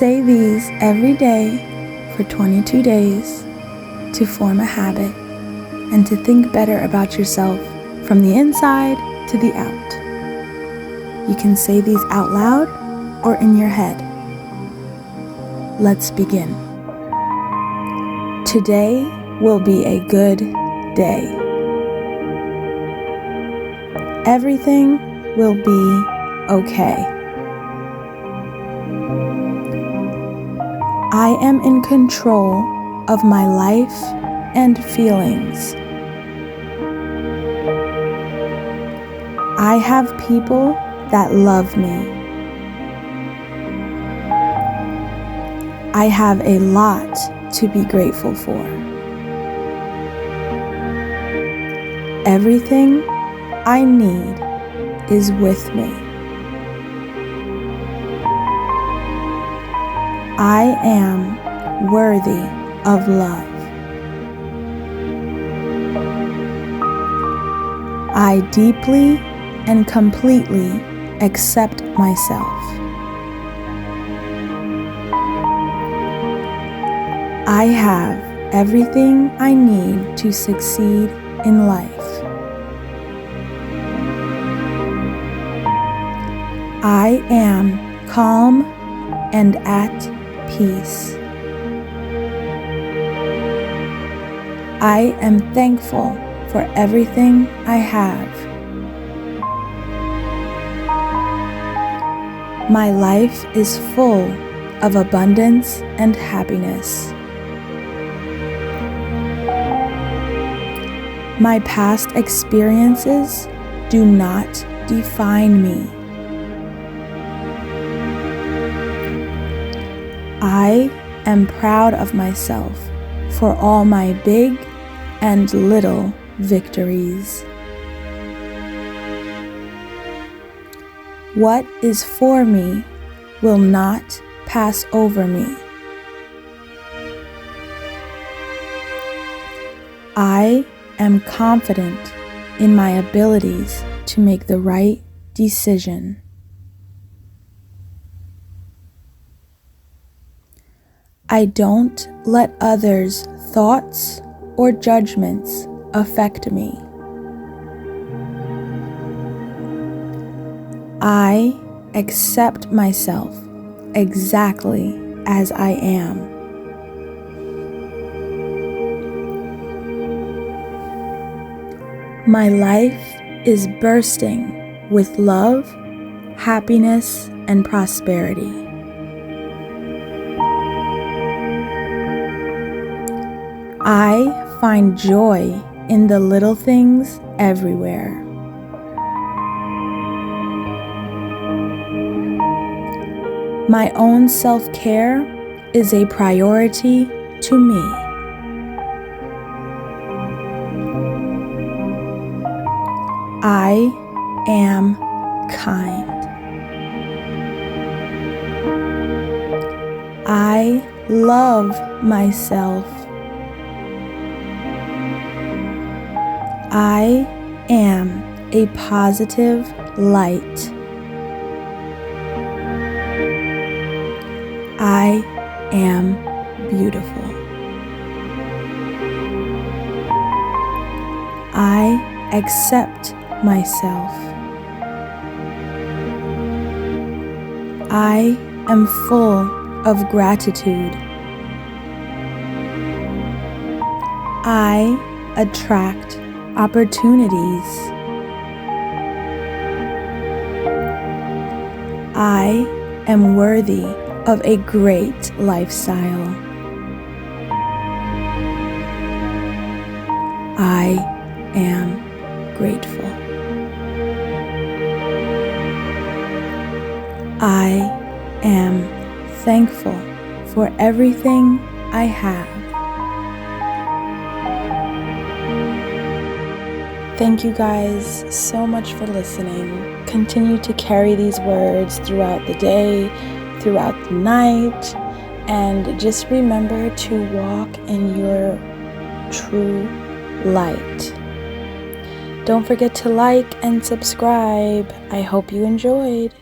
Say these every day for 22 days to form a habit and to think better about yourself from the inside to the out. You can say these out loud or in your head. Let's begin. Today will be a good day. Everything will be okay. I am in control of my life and feelings. I have people that love me. I have a lot to be grateful for. Everything I need is with me. I am worthy of love. I deeply and completely accept myself. I have everything I need to succeed in life. I am calm and at peace. I am thankful for everything I have. My life is full of abundance and happiness. My past experiences do not define me. I am proud of myself for all my big and little victories. What is for me will not pass over me. I am confident in my abilities to make the right decision. I don't let others' thoughts or judgments affect me. I accept myself exactly as I am. My life is bursting with love, happiness, and prosperity. I find joy in the little things everywhere. My own self-care is a priority to me. I am kind. I love myself. I am a positive light. I am beautiful. I accept myself. I am full of gratitude. I attract opportunities. I am worthy of a great lifestyle. I am grateful. I am thankful for everything I have. Thank you guys so much for listening. Continue to carry these words throughout the day, throughout the night, and just remember to walk in your true light. Don't forget to like and subscribe. I hope you enjoyed.